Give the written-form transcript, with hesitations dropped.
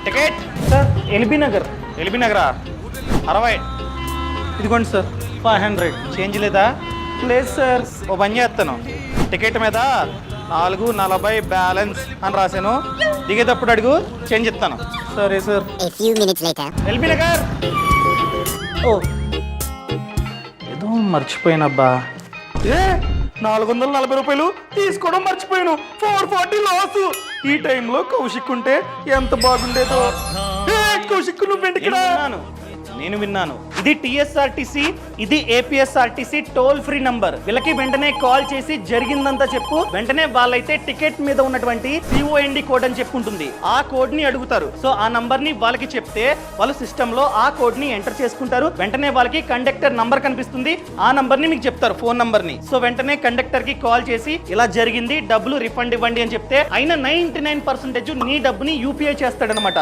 Ticket sir LB Nagar. LB నగరా 60. ఇదిగోండి sir 500. Change లేదా? లేదు సార్. ఓ పని చేస్తాను, టికెట్ మీద 4.40 బ్యాలెన్స్ అని రాశాను. దిగేటప్పుడు అడుగు, చేంజ్ ఇస్తాను. సరే sir. A few minutes later. LB Nagar. ఓ ఏదో మర్చిపోయానబ్బా. 440 రూపాయలు తీసుకోవడం మర్చిపోయాను. 440 లాస్. ఈ టైంలో కౌశిక్ ఉంటే ఎంత బాగుండేదో. కౌశిక్ నువ్వు నేను విన్నాను. ఇది టీఎస్ఆర్టీసీ, ఇది ఏపీఎస్ఆర్టీసీ టోల్ ఫ్రీ నంబర్. వీళ్ళకి వెంటనే కాల్ చేసి జరిగిందంతా చెప్పు. వెంటనే వాళ్ళైతే టికెట్ మీద ఉన్నటువంటి COND కోడ్ అని చెప్పుంటుంది, ఆ కోడ్ ని అడుగుతారు. సో ఆ నంబర్ ని వాళ్ళకి చెప్తే వాళ్ళు సిస్టమ్ లో ఆ కోడ్ ని ఎంటర్ చేసుకుంటారు. వెంటనే వాళ్ళకి కండక్టర్ నంబర్ కనిపిస్తుంది, ఆ నంబర్ ని మీకు చెప్తారు, ఫోన్ నంబర్ ని. సో వెంటనే కండక్టర్ కి కాల్ చేసి ఇలా జరిగింది, డబ్బులు రిఫండ్ ఇవ్వండి అని చెప్తే అయినా 99% నీ డబ్బుని UPI చేస్తాడనమాట.